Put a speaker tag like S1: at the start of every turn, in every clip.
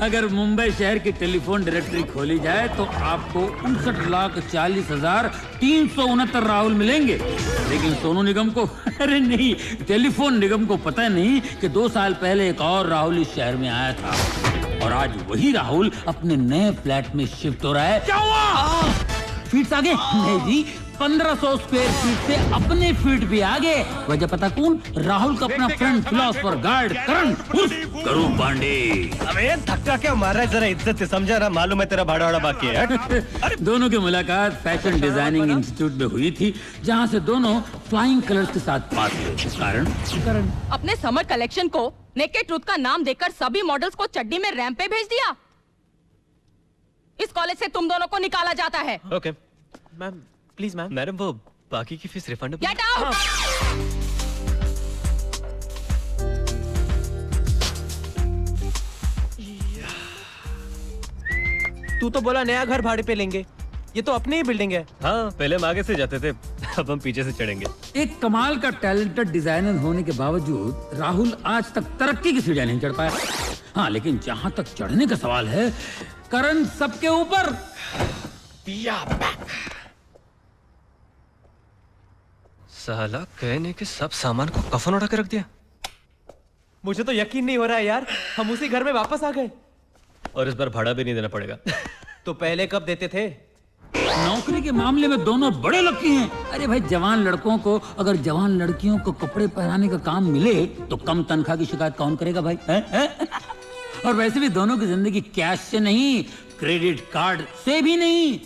S1: अगर मुंबई शहर की टेलीफोन डायरेक्टरी खोली जाए तो आपको 59,40,369 राहुल मिलेंगे। लेकिन सोनू निगम को अरे नहीं, टेलीफोन निगम को पता नहीं कि 2 साल पहले एक और राहुल इस शहर में आया था और आज वही राहुल अपने नए फ्लैट में शिफ्ट हो रहा है। क्या हुआ? फीट आगे? नहीं जी, 1500 स्क्वायर फीट से अपने फीट भी आगे। वजह पता कौन? राहुल का अपना फ्रेंड फिलोसोफर गार्ड करण करू पांडे।
S2: अबे धक्का क्या मार रहा है, जरा इज्जत से समझा ना, मालूम है तेरा भाड़ा वाड़ा बाकी है।
S1: दोनों की मुलाकात फैशन डिजाइनिंग इंस्टीट्यूट में हुई थी, जहाँ से दोनों फ्लाइंग कलर्स के साथ पास हुए। कारण
S3: अपने समर कलेक्शन को नेकेड ट्रूथ का नाम देकर सभी मॉडल्स को चड्डी में रैंप पे भेज दिया। इस कॉलेज से तुम दोनों को निकाला जाता है।
S2: Okay ma'am, please ma'am. Madam वो बाकी की फीस रिफंड।
S3: Get out.
S2: तू तो बोला नया घर भाड़े पे लेंगे, ये तो अपनी ही बिल्डिंग है। हाँ, पहले हम आगे से जाते थे, अब हम पीछे से चढ़ेंगे।
S1: एक कमाल का टैलेंटेड डिजाइनर होने के बावजूद राहुल आज तक तरक्की की सीढ़ियां नहीं चढ़ पाया। हाँ, लेकिन जहाँ तक चढ़ने का सवाल है, करण सबके ऊपर।
S2: साला कहने के सब सामान को कफन उड़ा के रख दिया। मुझे तो यकीन नहीं हो रहा है यार, हम उसी घर में वापस आ गए और इस बार भाड़ा भी नहीं देना पड़ेगा। तो पहले कब देते थे?
S1: नौकरी के मामले में दोनों बड़े लकी हैं। अरे भाई, जवान लड़कों को अगर जवान लड़कियों को कपड़े पहनाने का काम मिले तो कम तनख्वाह की शिकायत कौन करेगा भाई? और वैसे भी दोनों की जिंदगी कैश से नहीं, क्रेडिट कार्ड से भी नहीं,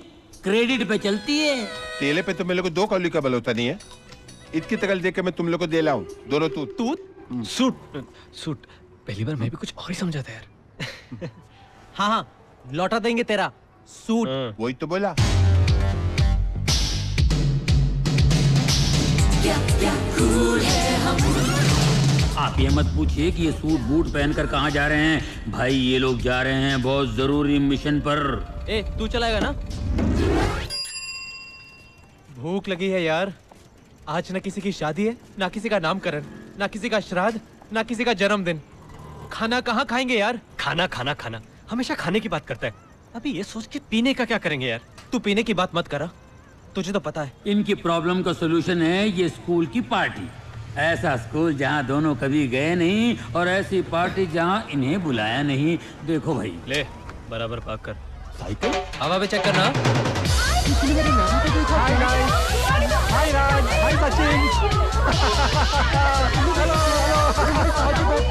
S1: क्रेडिट पे चलती है।
S4: तेले पे तो मेरे को 2 कौली का बल होता नहीं है। इतनी तकल देख के मैं तुम लोग को दे लाऊं दोनों तूत।
S2: सूट सूट पहली बार मैं भी कुछ और ही समझा था यार। हाँ हाँ, लौटा देंगे तेरा सूट।
S4: वही तो बोला।
S1: आप ये मत पूछिए कि ये सूट बूट पहनकर कहाँ जा रहे हैं भाई। ये लोग जा रहे हैं बहुत जरूरी मिशन पर।
S2: ए, तू चलाएगा ना? भूख लगी है यार। आज ना किसी की शादी है, ना किसी का नामकरण, ना किसी का श्राद्ध, ना किसी का जन्मदिन। खाना कहाँ खाएंगे यार? खाना खाना खाना, हमेशा खाने की बात करता है। अभी ये सोच के पीने का क्या करेंगे यार? तू पीने की बात मत करा, तुझे तो पता है।
S1: इनकी प्रॉब्लम का सोल्यूशन है ये स्कूल की पार्टी। ऐसा स्कूल जहाँ दोनों कभी गए नहीं और ऐसी पार्टी जहाँ इन्हें बुलाया नहीं। देखो भाई,
S2: ले बराबर पार्क कर। साइकिल हवा पे चेक करना।
S5: Hi Raj, hi Sachin.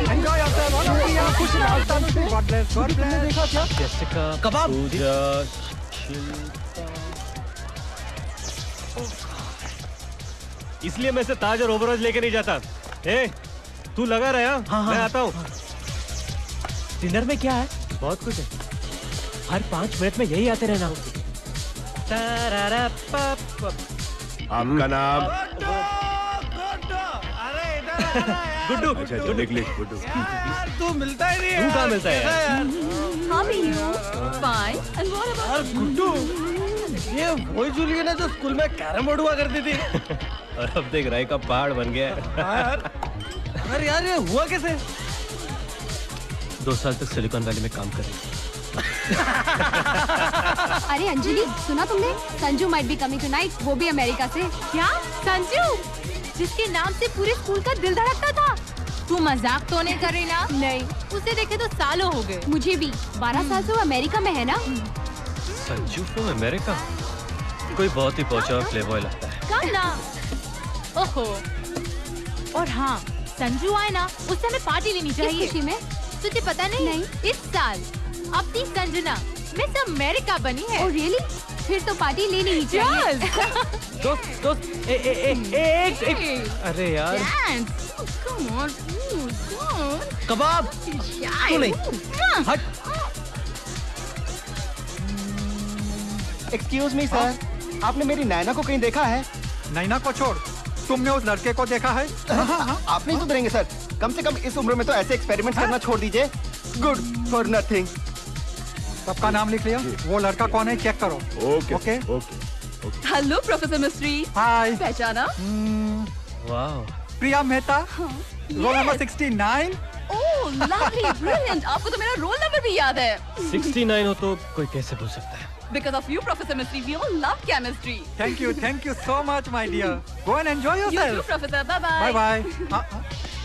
S5: Enjoy yourself, all of you. खुश रहो, तंदुरुस्त, गॉड ब्लेस, गॉड ब्लेस। देखा क्या?
S2: जेसिका,
S5: कबाब।
S2: पूजा, इसलिए मैं से ताज और ओवरऑल लेके नहीं जाता। ए, तू लगा रहा? मैं आता हूँ। डिनर में क्या है? बहुत कुछ है। हर 5 मिनट में यही आते रहना।
S4: आपका नाम?
S2: गुड्डू।
S4: अच्छा, गुड्डू।
S5: तू मिलता ही नहीं है।
S2: तू कहाँ मिलता है यार?
S3: How are you? Fine. And what about
S5: Guddu, ये वही जूली ना जो स्कूल में कैरम बोर्ड हुआ करती थी।
S2: और अब देख राय का पहाड़ बन गया है।
S5: अरे यार, ये हुआ कैसे?
S2: 2 साल तक सिलिकॉन वैली में काम कर रही।
S6: अरे अंजलि, सुना तुमने? Sanju might be coming tonight, वो भी अमेरिका से।
S3: क्या? संजू, जिसके नाम से पूरे स्कूल का दिल धड़कता था। तू मजाक तो नहीं कर रही ना? नहीं, उसे देखे तो सालों हो गए।
S6: मुझे भी 12 साल से वो अमेरिका में है ना।
S2: संजू फ्रॉम अमेरिका, कोई बहुत ही पहुंचा और प्लेबॉय लगता है।
S3: कम ना। ओहो। और हाँ, संजू आए ना, उससे हमें पार्टी लेनी चाहिए।
S6: किस खुशी में?
S3: तुझे पता नहीं? इस साल अपनी संजना मिस अमेरिका बनी है।
S6: Oh really? फिर तो पार्टी लेनी ही चाहिए।
S2: दोस्त, एक। अरे यार, कबाब। तू नहीं, हट।
S5: एक्सक्यूज मी सर, आपने मेरी नैना को कहीं देखा है?
S7: नैना को छोड़, तुमने उस लड़के को देखा है?
S5: आप नहीं सुधरेंगे सर। कम से कम इस उम्र में तो ऐसे एक्सपेरिमेंट करना छोड़ दीजिए। Good for nothing.
S7: सबका नाम लिख लिया? वो लड़का कौन है चेक करो।
S4: Okay.
S3: Hello professor mystery.
S7: Hi.
S3: पहचाना?
S2: वाह।
S7: Priya Mehta, roll number 69।
S3: Oh lovely brilliant, आपको तो मेरा रोल नंबर भी याद है।
S2: 69 हो तो कोई कैसे भूल सकता है?
S3: Because of you, Professor Mystery, we all love chemistry.
S7: Thank you so much, my dear. Go and enjoy
S3: You
S7: yourself.
S3: too, Professor. Bye bye.
S7: Bye bye.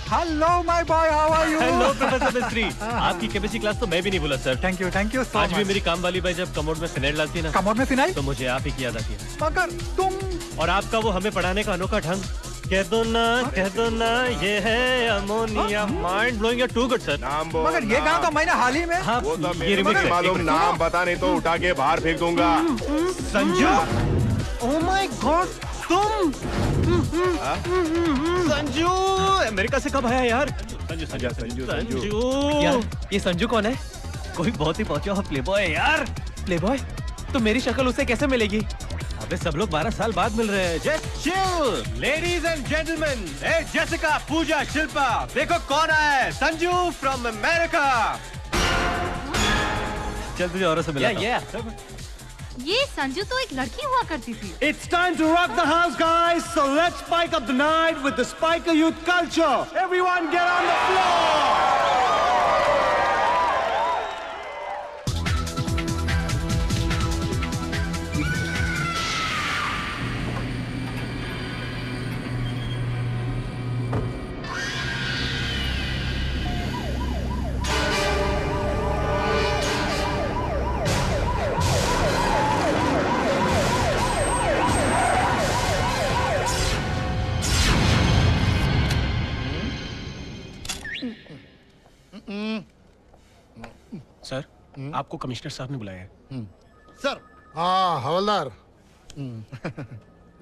S7: Hello, my boy. How are you?
S2: Hello professor मिस्त्री, आपकी chemistry class तो मैं भी नहीं भूला sir.
S7: Thank you so
S2: आज भी
S7: much.
S2: मेरी काम वाली बाई जब कमोड में फिनाइल डालती है ना,
S7: कमोड में फिनाइल?
S2: तो मुझे आप ही की याद आती है।
S7: मगर तुम
S2: और आपका वो हमें पढ़ाने का अनोखा ढंग, कह दो ना ये है ammonia. Mind blowing, you too good sir.
S4: नाम बोल,
S7: मगर ये गाना तो मैंने हाल ही में
S2: हाँ,
S4: वो तो
S2: ये
S4: मेरे
S2: रिमिक्स है।
S4: मालूम, नाम बता नहीं तो उठा के बाहर फेंक दूंगा।
S2: संजू, ओह माय गॉड, तुम संजू अमेरिका से कब आया यार? संजू यार ये संजू कौन है? कोई बहुत ही पहुंचा हुआ प्लेबॉय है यार। प्लेबॉय? तो मेरी शक्ल उसे कैसे मिलेगी? अबे सब लोग 12 साल बाद मिल रहे हैं। Just chill ladies and gentleman. ए जेसिका, पूजा, शिल्पा, देखो कौन आया है, संजू फ्रॉम अमेरिका। चल तुझे औरों से मिलाता हूं।
S6: ये संजू तो एक लड़की हुआ करती थी।
S2: It's time to rock the house, guys. So let's spike up the night with the Spiker Youth culture. Everyone get on the floor. Sir, आपको कमिश्नर साहब ने बुलाया है।
S8: सर। हाँ हवलदार।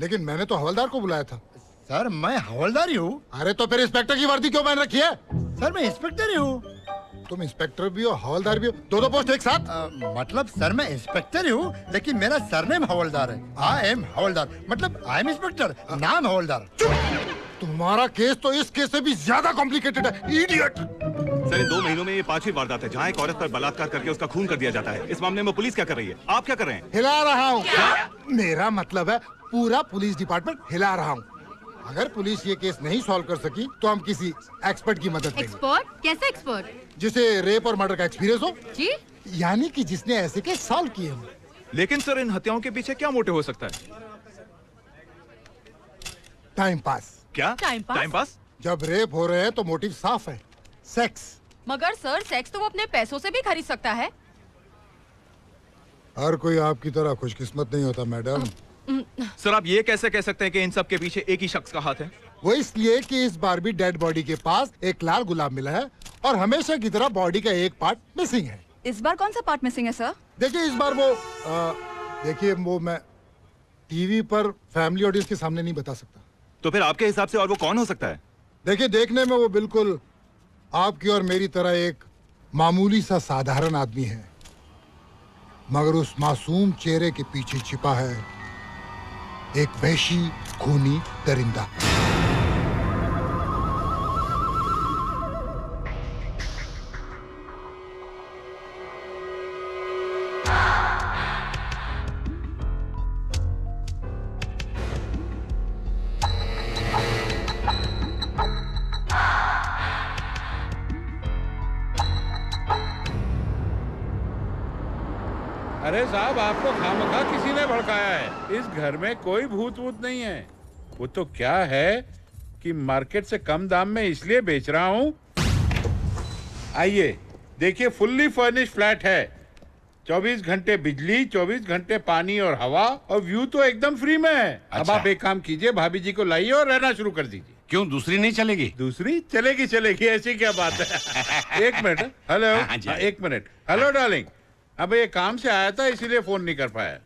S8: लेकिन मैंने तो हवलदार को बुलाया था।
S5: सर मैं हवलदार ही हूँ।
S8: अरे तो फिर इंस्पेक्टर की वर्दी क्यों पहन रखी है?
S5: सर मैं इंस्पेक्टर ही हूँ।
S8: तुम इंस्पेक्टर भी हो, हवलदार भी हो, दो पोस्ट एक साथ?
S5: मतलब सर मैं इंस्पेक्टर ही हूँ, लेकिन मेरा सरनेम हवलदार है। आई एम हवलदार, मतलब आई एम इंस्पेक्टर, नाम हवलदार।
S8: तुम्हारा केस तो इस केस से भी ज्यादा कॉम्प्लिकेटेड है, इडियट।
S9: सर इन 2 महीनों में ये 5वीं वारदात है जहाँ एक औरत पर बलात्कार करके उसका खून कर दिया जाता है। इस मामले में पुलिस क्या कर रही है, आप क्या कर रहे हैं?
S8: हिला रहा हूँ। मेरा मतलब है पूरा पुलिस डिपार्टमेंट हिला रहा हूँ। अगर पुलिस ये केस नहीं सॉल्व कर सकी तो हम किसी एक्सपर्ट की मदद लेंगे।
S6: एक्सपर्ट? कैसे एक्सपर्ट?
S8: जिसे रेप और मर्डर का एक्सपीरियंस हो
S6: जी,
S8: यानी कि जिसने ऐसे केस सॉल्व किए हो।
S9: लेकिन सर इन हत्याओं के पीछे क्या मोटिव हो सकता है?
S8: Time pass.
S9: क्या
S3: टाइम पास?
S8: जब रेप हो रहे हैं तो मोटिव साफ है, सेक्स।
S3: मगर सर सेक्स तो वो अपने पैसों से भी खरीद सकता है।
S8: हर कोई आपकी तरह खुशकिस्मत नहीं होता मैडम।
S9: सर आप ये कैसे कह सकते हैं कि इन सब के पीछे एक ही शख्स का हाथ है?
S8: वो इसलिए कि इस बार भी डेड बॉडी के पास एक लाल गुलाब मिला है और हमेशा की तरह बॉडी का एक पार्ट मिसिंग है।
S3: इस बार कौन सा पार्ट मिसिंग है सर?
S8: देखिए इस बार वो मैं टीवी पर फैमिली ऑडियंस के सामने नहीं बता सकता।
S9: तो फिर आपके हिसाब से और वो कौन हो सकता है?
S8: देखिए देखने में वो बिल्कुल आपकी और मेरी तरह एक मामूली सा साधारण आदमी है, मगर उस मासूम चेहरे के पीछे छिपा है एक वहशी खूनी दरिंदा।
S10: अरे साहब आपको खामखा किसी ने भड़काया है। इस घर में कोई भूत वूत नहीं है। वो तो क्या है कि मार्केट से कम दाम में इसलिए बेच रहा हूँ। आइए देखिए, फुल्ली फर्निश्ड फ्लैट है। 24 घंटे बिजली, 24 घंटे पानी और हवा, और व्यू तो एकदम फ्री में है। अब आप एक काम कीजिए, भाभी जी को लाइए और रहना शुरू कर दीजिए।
S1: क्यों, दूसरी नहीं चलेगी?
S10: दूसरी चलेगी, चलेगी, ऐसी क्या बात है। एक मिनट, हेलो। हाँ, एक मिनट, हेलो डार्लिंग। अब ये काम से आया था इसीलिए फोन नहीं कर पाया।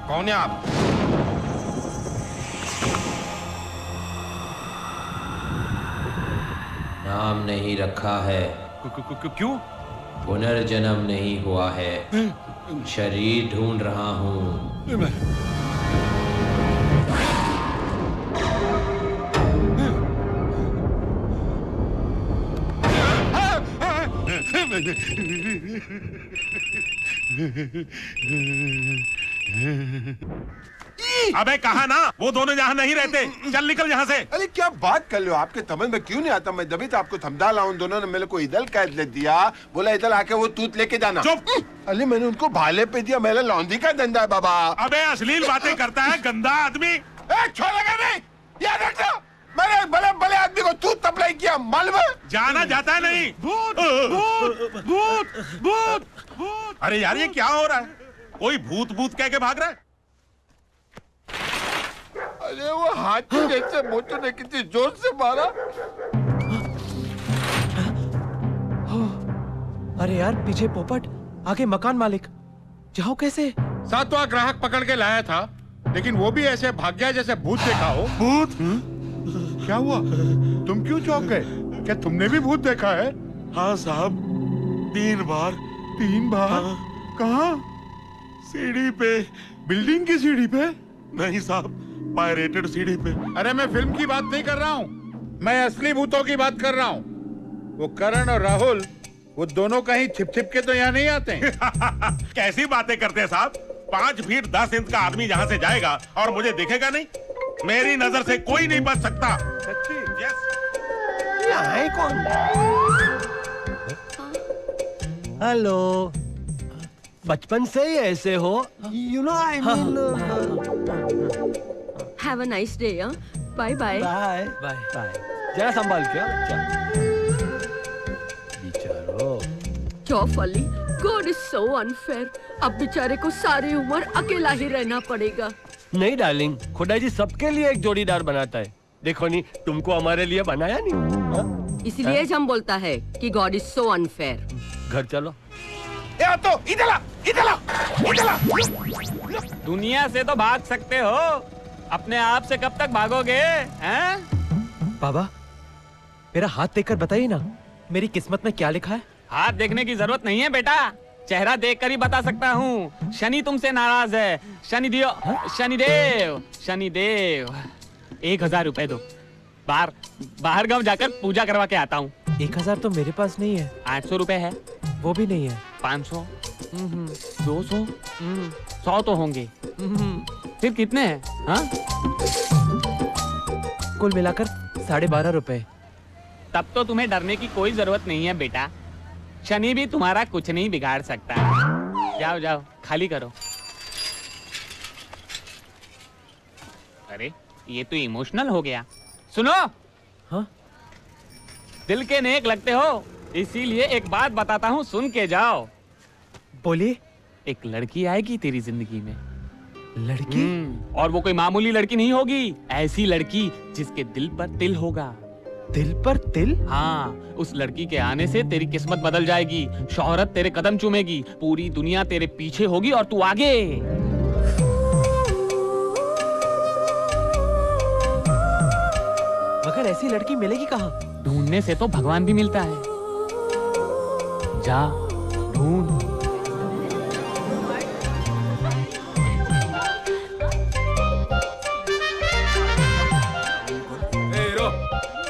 S4: कौन है आप?
S11: नाम नहीं रखा है।
S9: क्यों?
S11: पुनर्जन्म नहीं हुआ है, शरीर ढूंढ रहा हूँ।
S9: अबे कहा ना, वो दोनों यहाँ नहीं रहते। चल निकल यहाँ से।
S4: अरे क्या बात कर रहे हो, आपके समझ में क्यों नहीं आता? मैं जब तो आपको समझा रहा हूँ, दोनों ने मेरे को इधर कैद ले दिया, बोला इधर आके वो तूत लेके जाना।
S9: चुप।
S4: अरे मैंने उनको भाले पे दिया, मेरा लौंडी का धंधा है बाबा।
S9: अबे अश्लील बातें करता है गंदा आदमी।
S4: छोड़ेगा नहीं, याद रखना। मैंने भले भले आदमी को तूत सप्लाई किया, मालूम है?
S9: जाना जाता नहीं। भूत भूत भूत भूत भूत। अरे यार ये क्या हो रहा है? कोई भूत भूत कह के भाग रहा है?
S4: अरे वो हाथी जैसे मोटू ने कितनी जोर से मारा।
S2: अरे यार पीछे पोपट, आगे मकान मालिक। जाओ कैसे?
S10: सातवां ग्राहक पकड़ के लाया था, लेकिन वो भी ऐसे भाग गया जैसे भूत देखा हो।
S9: भूत?
S10: क्या हुआ? तुम क्यों चौंक गए? क्या तुमने भी भूत देखा है?
S9: हाँ साहब, 3 बार।
S10: 3 बार?
S9: हाँ।
S10: कहाँ?
S9: सीढ़ी पे।
S10: बिल्डिंग की सीढ़ी पे?
S9: नहीं साहब, पायरेटेड सीढ़ी पे।
S10: अरे मैं फिल्म की बात नहीं कर रहा हूँ, मैं असली भूतों की बात कर रहा हूँ। वो करण और राहुल, वो दोनों कहीं छिप छिप के तो यहाँ नहीं आते हैं।
S9: कैसी बातें करते हैं साहब? 5 फीट 10 इंच का आदमी यहाँ से जाएगा और मुझे दिखेगा नहीं? मेरी नजर से कोई नहीं बच सकता।
S10: सच्ची?
S9: यस।
S2: यहाँ है कौन? हेलो, बचपन से ही ऐसे हो? You know I mean.
S3: Have a nice day. Bye bye
S2: bye bye bye. जरा संभाल के बेचारो।
S3: चौफ Ali, God is so unfair. अब बेचारे को सारी उम्र अकेला ही रहना पड़ेगा।
S2: नहीं डार्लिंग, खुदा जी सबके लिए एक जोड़ीदार बनाता है। देखो नहीं, तुमको हमारे लिए बनाया नहीं।
S3: इसलिए हम बोलता है कि गॉड इज सो अनफेयर।
S2: घर चलो।
S4: तो इधर आ, इधर आ, इधर आ।
S12: दुनिया से तो भाग सकते हो, अपने आप से कब तक भागोगे? हैं?
S2: बाबा, मेरा हाथ देखकर बताइए ना, मेरी किस्मत में क्या लिखा है?
S12: हाथ देखने की जरूरत नहीं है बेटा, चेहरा देखकर ही बता सकता हूँ। शनि तुमसे नाराज है। शनिदेव, शनिदेव, शनिदेव। 1000 रुपए दो, बाहर गांव जाकर पूजा करवा के आता हूँ।
S2: 1000 तो मेरे पास नहीं है।
S12: 800 रुपए है।
S2: वो भी नहीं है।
S12: 500, 200, 100 तो होंगे। फिर कितने हैं? हाँ?
S2: कुल मिलाकर 12.5 रुपए।
S12: तब तो तुम्हें डरने की कोई जरूरत नहीं है बेटा, शनि भी तुम्हारा कुछ नहीं बिगाड़ सकता। जाओ जाओ, खाली करो। अरे ये तो इमोशनल हो गया। सुनो।
S2: हाँ?
S12: दिल के नेक लगते हो, इसीलिए एक बात बताता हूँ, सुन के जाओ।
S2: बोलिए।
S12: एक लड़की आएगी तेरी जिंदगी में।
S2: लड़की?
S12: और वो कोई मामूली लड़की नहीं होगी, ऐसी लड़की जिसके दिल पर तिल होगा।
S2: दिल पर तिल?
S12: हाँ, उस लड़की के आने से तेरी किस्मत बदल जाएगी, शोहरत तेरे कदम चूमेगी, पूरी दुनिया तेरे पीछे होगी और तू आगे।
S2: मगर ऐसी लड़की मिलेगी कहाँ?
S12: ढूंढने से तो भगवान भी मिलता है। जा ढूंढ।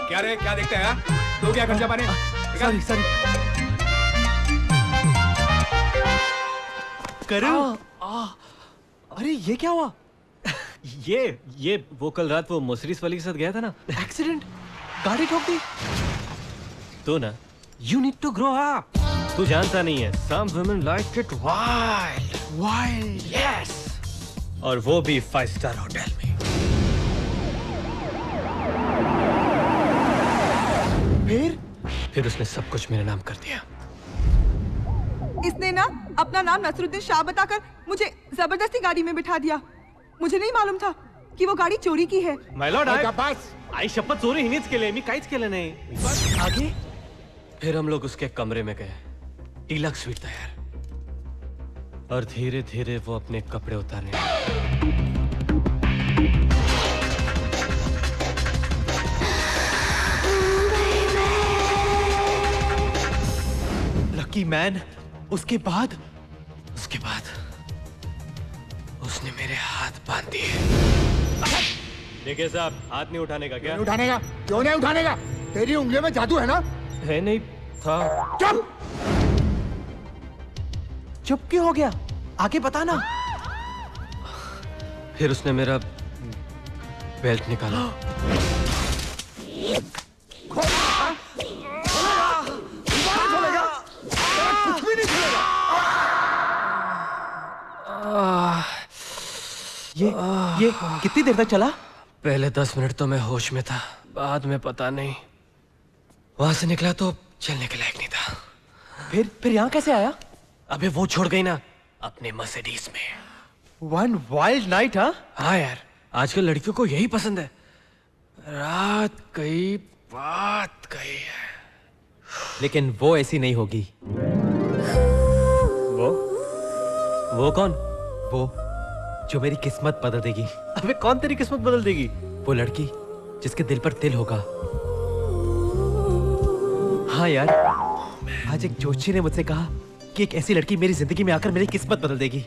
S13: क्या रे, क्या देखते हैं? तो क्या खर्चा पाने?
S2: Sorry sorry. करो। अरे ये क्या हुआ? ये वो कल रात वो मुसरिस वाली के साथ गया था ना, एक्सीडेंट, गाड़ी ठोक दी। तो ना, you need to grow up. तू जानता नहीं है, some women like it wild, wild, yes, और वो भी 5 स्टार होटल में। फिर उसने सब कुछ मेरे नाम कर दिया।
S14: इसने ना अपना नाम नसरुद्दीन शाह बताकर मुझे जबरदस्ती गाड़ी में बिठा दिया। मुझे नहीं मालूम था कि वो गाड़ी चोरी की है।
S2: माय लॉर्ड, आई शपथ चोरी हिनीच केले, मी काहीच केलं नाही। आगे फिर हम लोग उसके कमरे में गए, टीलक स्वीट तैयार, और धीरे धीरे वो अपने कपड़े उतारने लगा। Lucky man. उसके बाद उसने मेरे हाथ बांध दिए। देखिए साहब, हाथ नहीं उठाने का। क्या
S8: उठाने का? क्यों नहीं उठाने का? तेरी उंगलियों में जादू है ना?
S2: है नहीं था।
S8: चुप!
S2: चुप क्यों हो गया? आगे बता ना। फिर उसने मेरा बेल्ट निकाला।
S8: कुछ भी नहीं चलेगा।
S2: ये कितनी देर तक चला? पहले 10 मिनट तो मैं होश में था, बाद में पता नहीं। वहां से निकला तो चलने के लायक नहीं था। फिर यहाँ कैसे आया? अबे वो छोड़ गई ना अपने मर्सिडीज में। One wild night. हाँ यार, आजकल लड़कियों को यही पसंद है। रात गई, बात गई है। लेकिन वो ऐसी नहीं होगी। वो कौन? वो जो मेरी किस्मत बदल देगी। अबे कौन तेरी किस्मत बदल देगी? वो लड़की जिसके दिल पर तिल होगा। हाँ यार, आज एक जोशी ने मुझसे कहा कि एक ऐसी लड़की मेरी जिंदगी में आकर मेरी किस्मत बदल देगी।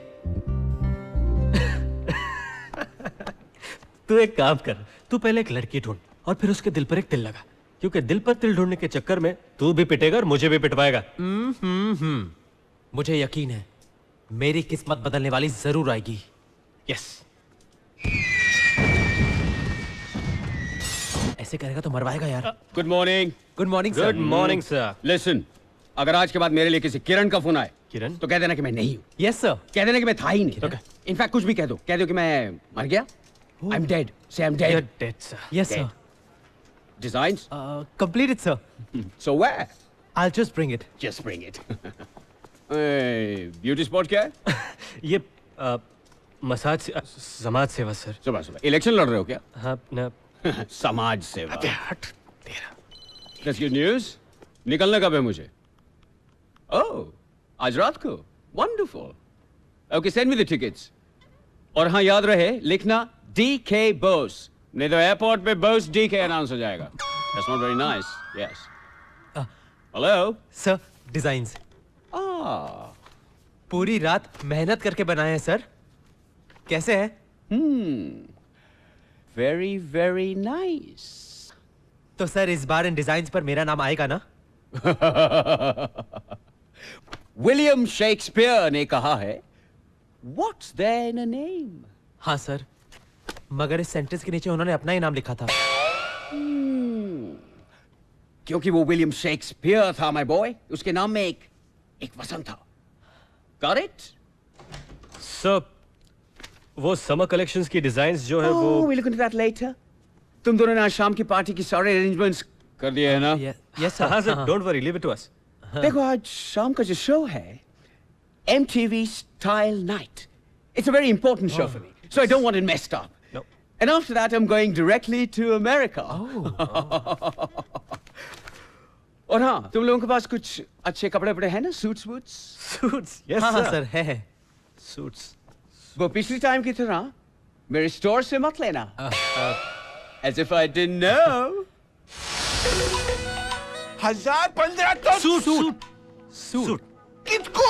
S2: तू एक काम कर, तू पहले एक लड़की ढूंढ और फिर उसके दिल पर एक तिल लगा, क्योंकि दिल पर तिल ढूंढने के चक्कर में तू भी पिटेगा और मुझे भी पिटवाएगा। मुझे यकीन है मेरी किस्मत बदलने वाली जरूर आएगी। यस। ऐसे करेगा तो मरवाएगा यार।
S15: Good morning.
S2: Good morning sir.
S15: Good morning sir. Listen, अगर आज के बाद मेरे लिए किसी किरण का फोन आए,
S2: किरण,
S15: तो कह देना कि मैं नहीं हूँ।
S2: Yes sir.
S15: कह देना कि मैं था ही नहीं। इनफैक्ट कुछ भी कह दो कि मैं मर गया। I am dead. Say I am dead.
S2: You're dead, sir. Yes, sir.
S15: Designs?
S2: Completed, sir.
S15: So where?
S2: I'll just bring it.
S15: Just bring it. Beauty spot क्या है?
S2: ये मसाज समाज सेवा सर।
S15: सुबह इलेक्शन लड़ रहे हो क्या?
S2: हाँ ना।
S15: समाज सेवा। That's good news. निकलने कब है मुझे? Oh, आज रात को। Wonderful. Okay, send me the tickets. और हाँ, याद रहे लिखना DK Bose, नहीं तो एयरपोर्ट पे Bose DK अनाउंस हो जाएगा। That's not very nice. Yes. Hello.
S2: Sir, designs. पूरी रात मेहनत करके बनाए हैं सर। कैसे हैं?
S15: Very very nice.
S2: तो सर इस बार इन डिजाइन्स पर मेरा नाम आएगा ना?
S15: विलियम शेक्सपियर ने कहा है, What's there in a name?
S2: हाँ सर, मगर इस सेंटेंस के नीचे उन्होंने अपना ही नाम लिखा था।
S15: क्योंकि वो विलियम शेक्सपियर था माय बॉय, उसके नाम में एक वसंत था। Got it?
S2: सर, वो समर कलेक्शंस की डिजाइन्स जो है वो
S15: we'll look into that later. तुम दोनों ने आज शाम की पार्टी की सारे अरेंजमेंट्स कर दिए हैं ना?
S2: Yes sir. हाँ sir, don't worry, leave it to us.
S15: देखो आज शाम का जो शो है, MTV Style Night. It's a very important show for me, so I don't want it messed up.
S2: No.
S15: And after that, I'm going directly to America. और हाँ, तुम लोगों के पास कुछ अच्छे कपड़े पड़े हैं ना? सूट्स वूट्स?
S2: सूट्स? यस सर, है सूट्स।
S15: वो पिछली टाइम की तरह मेरे स्टोर से मत लेना। As if I didn't know.
S4: 1500
S2: suit
S4: किसको?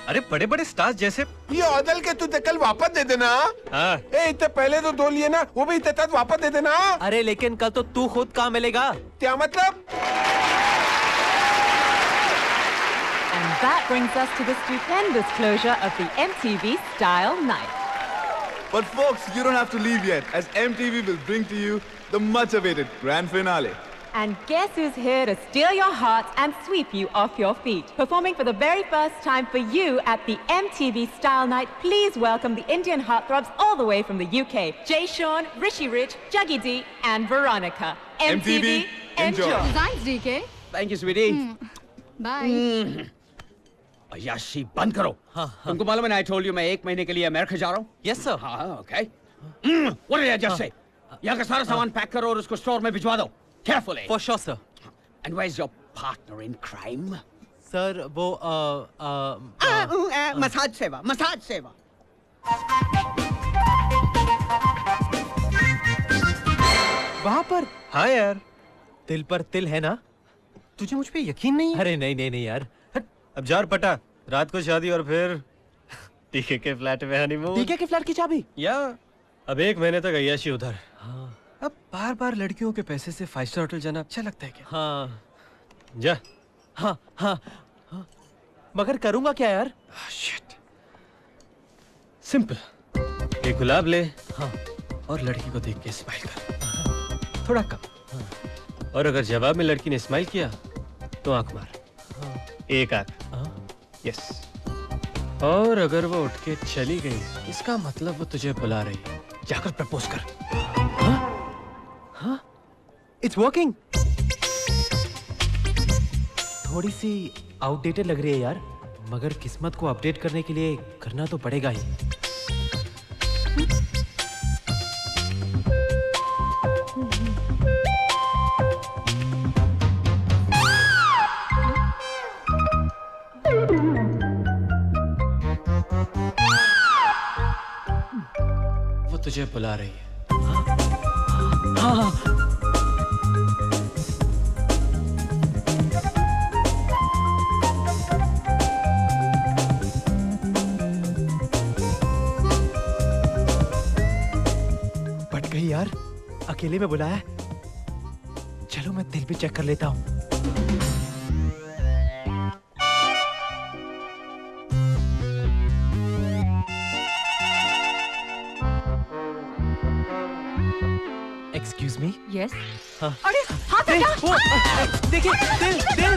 S2: अरे बड़े बड़े स्टार्स जैसे
S4: ये ऑदल के तुझे कल वापस दे देना।
S2: हाँ।
S4: इतने पहले तो 2 लिए ना, वो भी इतने तक वापस दे देना।
S2: अरे लेकिन कल तो तू खुद कहाँ मिलेगा?
S4: क्या मतलब?
S16: And that brings us to the stupendous closure of the MTV Style Night.
S17: But folks, you don't have to leave yet, as MTV will bring to you the much-awaited grand finale.
S16: And guess who's here to steal your hearts and sweep you off your feet? Performing for the very first time for you at the MTV Style Night, please welcome the Indian heartthrobs all the way from the UK. Jay Sean, Rishi Rich, Juggy D, and Veronica. MTV, enjoy.
S6: Designs, DK.
S15: Thank you, sweetie.
S6: Bye.
S15: अय्याशी बंद करो। तुमको मालूम है, I told you मैं 1 महीने के लिए America जा रहा हूँ।
S2: Yes sir.
S15: हाँ, okay. What did I just say? यहाँ का सारा सामान पैक करो और उसको स्टोर में भिजवा दो। Carefully.
S2: For sure, sir.
S15: And where's your partner in crime?
S2: Sir वो
S15: मसाज सेवा, मसाज सेवा।
S2: वहाँ पर? हाँ यार, तिल पर तिल है ना? तुझे मुझ पे यकीन नहीं है? अरे नहीं नहीं नहीं यार, अब जार पटा, रात को शादी और फिर टीके के फ्लैट में हनीमून।
S12: टीके के फ्लैट की चाबी?
S2: या अब 1 महीने तक अय्याशी उधर। हाँ। अब बार बार लड़कियों के पैसे से 5 स्टार होटल जाना अच्छा लगता है क्या? हाँ जा। हाँ हाँ हाँ। मगर करूंगा क्या यार? शिट। सिंपल, एक गुलाब ले, हाँ, और लड़की को देख के स्माइल कर, थोड़ा कम, हाँ। और अगर जवाब में लड़की ने स्माइल किया तो आंख मार, हाँ। एक आंख, हाँ। यस। और अगर वो उठ के चली गई, इसका मतलब वो तुझे बुला रही है, जाकर प्रपोज कर। हाँ, इट्स वर्किंग। थोड़ी सी आउटडेटेड लग रही है यार, मगर किस्मत को अपडेट करने के लिए करना तो पड़ेगा ही। वो तुझे बुला रही है। हाँ हाँ। पट गई यार, अकेले में बुलाया। चलो मैं दिल भी चेक कर लेता हूँ। Excuse me.
S3: यस।
S2: हाँ।
S3: अरे हाथ हटा।
S2: देखिए, दिल दिल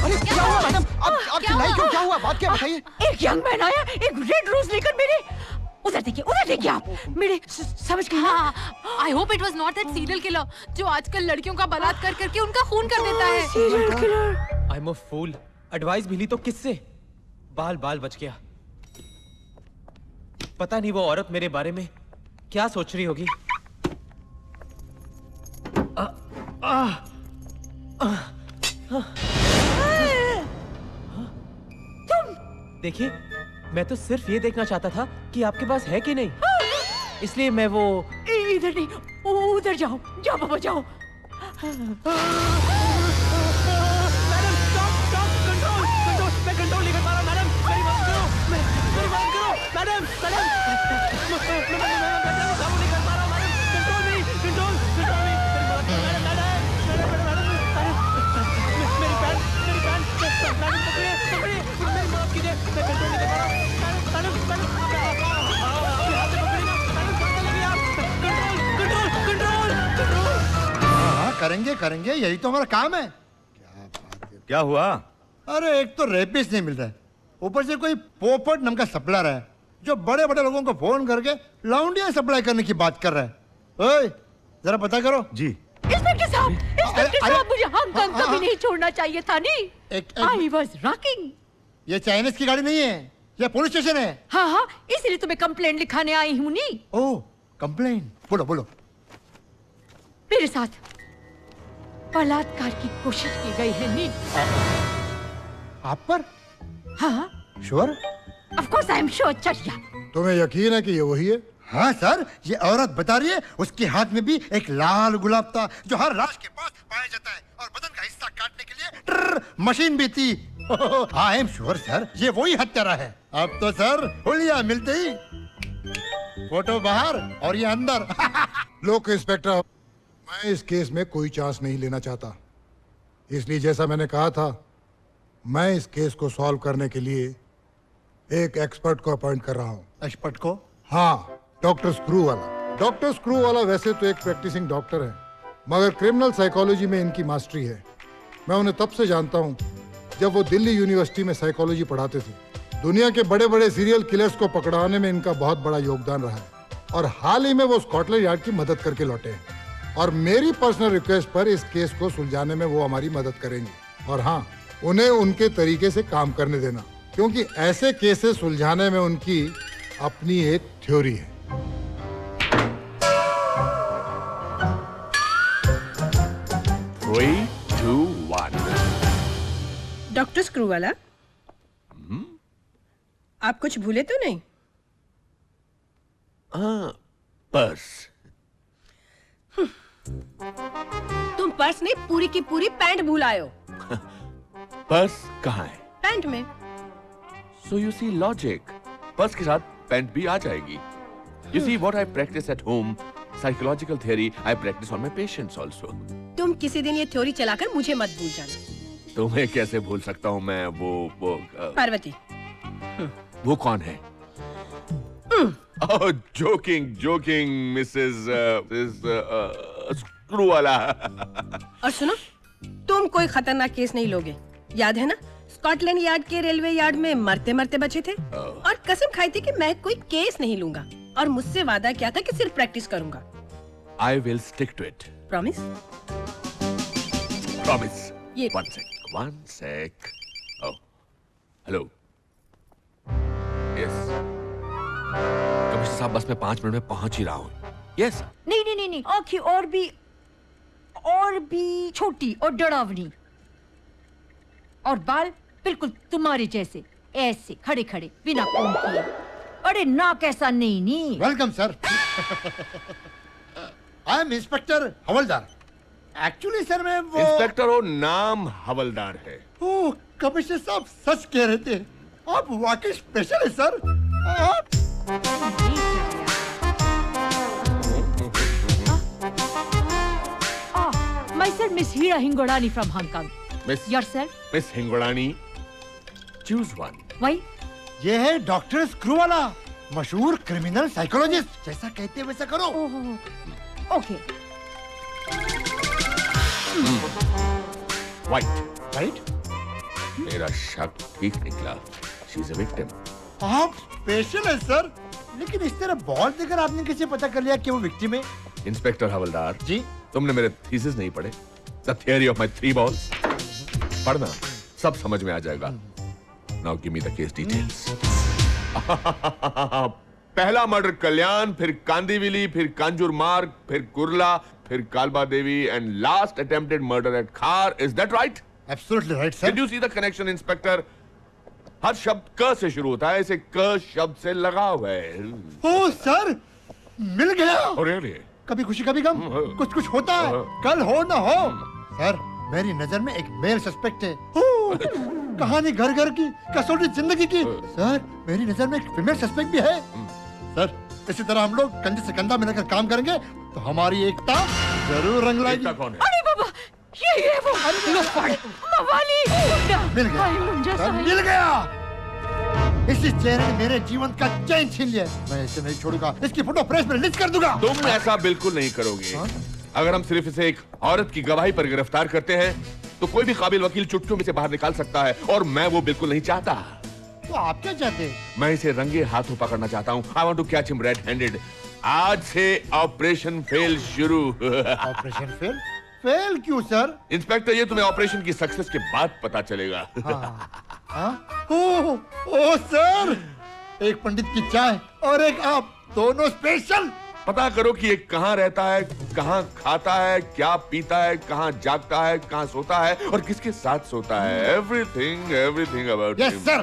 S5: अरे क्या हुआ मैडम? आप चिल्लाई क्यों? क्या हुआ? बात क्या बताइए?
S3: एक यंग मैन आया, एक रेड रोज लेकर मेरे उधर देखिए आप मेरे समझ गए?
S6: हाँ, I hope it was not that serial killer जो आजकल लड़कियों का बलात्कार करके उनका खून कर देता है।
S3: Serial killer.
S2: I am a fool. Advice भी ली तो किससे? बाल बाल बच गया। पता नहीं वो औरत मेरे बारे में क्या सोच रही होगी। तुम देखिए, मैं तो सिर्फ ये देखना चाहता था कि आपके पास है कि नहीं, इसलिए मैं वो
S3: इधर नहीं, उधर जाओ बाबा जाओ।
S2: मैं कंट्रोल नहीं कर पा रहा मैडम, मेरी मदद करो, मेरी मदद करो मैडम, काबू नहीं कर पा रहा मैडम, कंट्रोल नहीं, मेरी मदद करो मेरी पैंट मैडम, पकड़िए, मेरी मदद कीजिए, मैं कंट्रोल नहीं कर पा रहा मैडम, हाथ से पकड़िए ना मैडम, पकड़ लगी आप, कंट्रोल।
S5: हाँ करेंगे, यही तो हमारा काम है।
S17: क्या हुआ?
S5: अरे एक तो रेपिस्ट नहीं मिल रहा है, ऊपर से कोई पोपट नाम का सप्लायर है जो बड़े बड़े लोगों को फोन करके लौंडियां सप्लाई करने की बात कर रहा है। ओए जरा पता करो।
S17: जी।
S3: इंस्पेक्टर साहब, मुझे हांगकांग कभी नहीं छोड़ना चाहिए था नहीं। I was rocking.
S5: ये चाइनीज की गाड़ी नहीं है, ये पुलिस स्टेशन है।
S3: हाँ, इसलिए तो मैं कंप्लेंट लिखाने आई हूँ नी।
S5: ओह कंप्लेंट, बोलो।
S3: मेरे साथ बलात्कार की कोशिश की गई है नी।
S5: आप पर?
S3: हाँ।
S5: Sure?
S3: Of course I am sure. चलिए।
S8: तुम्हें यकीन है कि ये वही है?
S5: हाँ सर, ये औरत बता रही है, उसके हाथ में भी एक लाल गुलाब था जो हर लाश के पास पाया जाता है, और बदन का हिस्सा काटने के लिए मशीन भी थी। आई एम श्योर सर, ये वही हत्यारा है। अब तो सर हुलिया मिलते ही फोटो बाहर और ये अंदर।
S8: लोक इंस्पेक्टर, मैं इस केस में कोई चांस नहीं लेना चाहता, इसलिए जैसा मैंने कहा था, मैं इस केस को सॉल्व करने के लिए एक एक्सपर्ट को अपॉइंट कर रहा हूँ।
S5: एक्सपर्ट को?
S8: हाँ, डॉक्टर स्क्रू वाला। डॉक्टर स्क्रू वाला वैसे तो एक प्रैक्टिसिंग डॉक्टर है, मगर क्रिमिनल साइकोलॉजी में इनकी मास्टरी है। मैं उन्हें तब से जानता हूँ जब वो दिल्ली यूनिवर्सिटी में साइकोलॉजी पढ़ाते थे। दुनिया के बड़े बड़े सीरियल किलर्स को पकड़ाने में इनका बहुत बड़ा योगदान रहा है, और हाल ही में वो स्कॉटलैंड यार्ड की मदद करके लौटे हैं, और मेरी पर्सनल रिक्वेस्ट पर इस केस को सुलझाने में वो हमारी मदद करेंगे। और हाँ, उन्हें उनके तरीके से काम करने देना, क्योंकि ऐसे केसेस सुलझाने में उनकी अपनी एक थ्योरी है।
S9: Three, two, one.
S18: Doctor screw वाला, आप कुछ भूले तो नहीं?
S9: हाँ, पर्स।
S18: तुम पर्स नहीं, पूरी की पूरी पैंट भूल आए हो।
S19: पर्स कहाँ है?
S18: पैंट में।
S19: So you see logic. Purse के साथ पैंट भी आ जाएगी. You see what I practice at home, psychological theory, I practice on my patients also.
S18: तुम किसी दिन ये थ्योरी चलाकर मुझे मत भूल जाना।
S19: तुम्हें कैसे भूल सकता हूँ मैं? वो
S18: पार्वती।
S19: वो कौन है? Oh, joking, Mrs. स्क्रूवाला।
S18: और सुनो, तुम कोई खतरनाक केस नहीं लोगे, याद है ना? स्कॉटलैंड यार्ड के रेलवे यार्ड में मरते मरते बचे थे और कसम खाई थी कि मैं कोई केस नहीं लूंगा और मुझसे वादा किया था कि सिर्फ प्रैक्टिस करूंगा।
S19: I will stick to it.
S18: Promise?
S19: Promise.
S18: ये
S19: One sec. Oh, hello. Yes. Commissioner साहब बस मैं 5 मिनट में पहुंच ही रहा हूँ। Yes.
S20: नहीं, आँखें और भी छोटी और डरावनी और बाल बिल्कुल तुम्हारे जैसे, ऐसे खड़े खड़े बिना कोम किए। अरे नाक ऐसा नहीं।
S5: Welcome sir. I am inspector havildar. Actually sir मैं वो
S19: इंस्पेक्टर हो, नाम हवलदार है।
S5: ओह, कमिश्नर साहब सच कह रहे थे, आप वाकई स्पेशल है sir.
S20: Myself, Miss Hira Hingorani from Hong Kong.
S19: Miss
S20: Yourself?
S19: Miss Hingorani, choose one.
S20: Why?
S5: ये है डॉक्टर स्क्रूवाला, मशहूर क्रिमिनल साइकोलॉजिस्ट। जैसा कहते हैं वैसा करो।
S20: Okay.
S19: White. मेरा शक ठीक निकला। She's a victim.
S5: आप स्पेशल है सर, लेकिन इस तरह बॉल देकर आपने कैसे पता कर लिया कि वो विक्टिम है?
S19: इंस्पेक्टर हवलदार
S5: जी,
S19: तुमने मेरे थीसिस नहीं पढ़े? The theory of my 3 balls. पढ़ना, सब समझ में आ जाएगा। Now give me the case details. पहला मर्डर कल्याण, फिर कांदीविली, फिर कांजूर मार्ग, फिर कुर्ला, फिर कालबा देवी, and last attempted murder at खार. Is that right?
S5: Absolutely right, sir.
S19: Did you see the connection, inspector? हर शब्द क से शुरू होता है, इसे क शब्द से लगा हुआ है।
S5: ओह सर, मिल गया।
S19: Oh, really?
S5: कभी खुशी कभी गम, कुछ कुछ होता है, कल हो ना हो। सर, मेरी नजर में एक मेल सस्पेक्ट है। कहानी घर घर की, कसौटी जिंदगी की। सर, मेरी नजर में एक फीमेल सस्पेक्ट भी है। सर, इसी तरह हम लोग कंधे से कंधा मिलाकर काम करेंगे तो हमारी एकता जरूर रंग लाएगी।
S20: अरे बाबा, ये वो मवाली।
S5: मिल गया, सर, मिल गया। इसी चेहरे ने मेरे जीवन का चैन छीन लिया। मैं इसे नहीं छोड़ूंगा, इसकी फोटो प्रेस में रिलीज कर दूंगा।
S19: तुम ऐसा बिल्कुल नहीं करोगे। अगर हम सिर्फ इसे एक औरत की गवाही पर गिरफ्तार करते हैं तो कोई भी काबिल वकील चुटकियों में से बाहर निकाल सकता है, और मैं वो बिल्कुल नहीं चाहता।
S5: तो आप क्या चाहते हैं?
S19: मैं इसे रंगे हाथों पकड़ना चाहता हूँ। I want to catch him red handed. आज से ऑपरेशन फेल शुरू।
S5: Operation fail? फेल क्यों सर?
S19: इंस्पेक्टर, ये तुम्हें ऑपरेशन की सक्सेस के बाद पता चलेगा।
S5: ओह सर, एक पंडित की चाय और एक आप, दोनों स्पेशल।
S19: पता करो कि ये कहाँ रहता है, कहाँ खाता है, क्या पीता है, कहाँ जागता है, कहाँ सोता है और किसके साथ सोता है। Everything about him.
S5: Yes sir.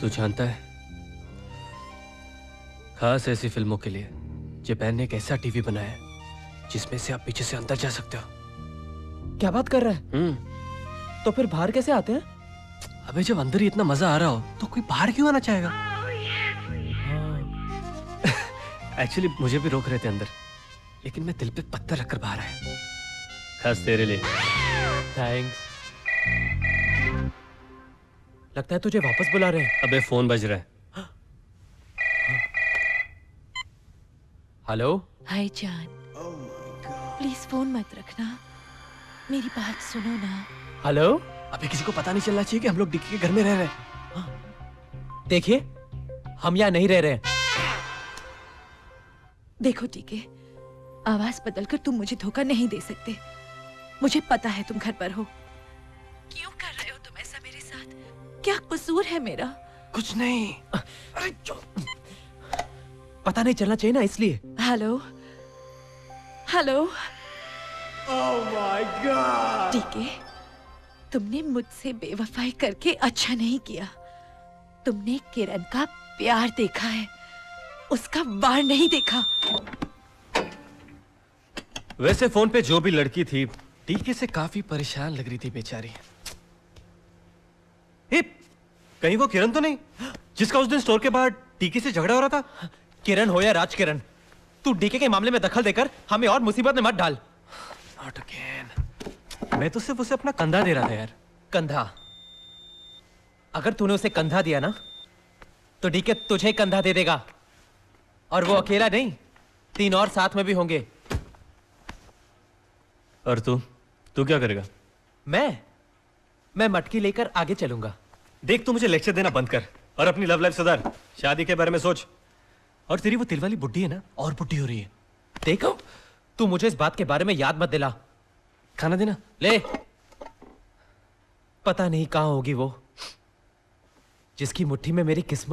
S2: तू जानता है, खास ऐसी फिल्मों के लिए जापान ने एक ऐसा टीवी बनाया है जिसमें से आप पीछे से अंदर जा सकते हो।
S12: क्या बात कर रहा है? तो फिर बाहर कैसे आते हैं?
S2: अबे जब अंदर ही इतना मजा आ रहा हो तो कोई बाहर क्यों आना चाहेगा? एक्चुअली मुझे भी रोक रहे थे अंदर, लेकिन मैं दिल पे पत्थर रखकर बाहर आया, खास तेरे लिए।
S12: थैंक्स। लगता है तुझे वापस बुला रहे हैं।
S2: अबे फोन बज रहा है।
S12: हेलो।
S20: हाय जान, प्लीज फोन मत रखना, मेरी बात सुनो ना।
S12: हेलो।
S2: अबे किसी को पता नहीं चलना चाहिए कि हम लोग डिक्की के घर में रह रहे हैं।
S12: देखिए, हम यहाँ नहीं रह रहे हैं।
S20: देखो ठीक है, आवाज बदलकर तुम मुझे धोखा नहीं दे सकते। मुझे पता है तुम घर पर हो। क्यों कर रहे हो तुम ऐसा मेरे साथ? क्या कसूर है मेरा?
S2: कुछ नहीं।
S12: अरे पता नहीं चलना चाहिए ना, इसलिए।
S20: Hello hello.
S12: Oh my God.
S20: ठीक है,
S21: तुमने मुझसे बेवफाई करके अच्छा नहीं किया। तुमने किरण का प्यार देखा है, उसका वार नहीं देखा।
S2: वैसे फोन पे जो भी लड़की थी टीके से काफी परेशान लग रही थी बेचारी। कहीं वो किरण तो नहीं जिसका उस दिन स्टोर के बाहर टीके से झगड़ा हो रहा था? किरण हो या राज किरण, तू डीके के मामले में दखल देकर हमें और मुसीबत में मत डाल। Not again. मैं तो सिर्फ उसे अपना कंधा दे रहा था यार। कंधा? अगर तूने उसे कंधा दिया ना तो डीके तुझे कंधा दे देगा, और वो अकेला नहीं, 3 और साथ में भी होंगे। और तू क्या करेगा? मैं मटकी लेकर आगे चलूंगा। देख, तू मुझे लेक्चर देना बंद कर और अपनी लव लाइफ सुधार, शादी के बारे में सोच। और तेरी वो तिल वाली बुड्ढी है ना, और बुड्ढी हो रही है। देखो, तू मुझे इस बात के बारे में याद मत दिला। खाना देना ले। पता नहीं कहां होगी वो जिसकी मुट्ठी में मेरी किस्मत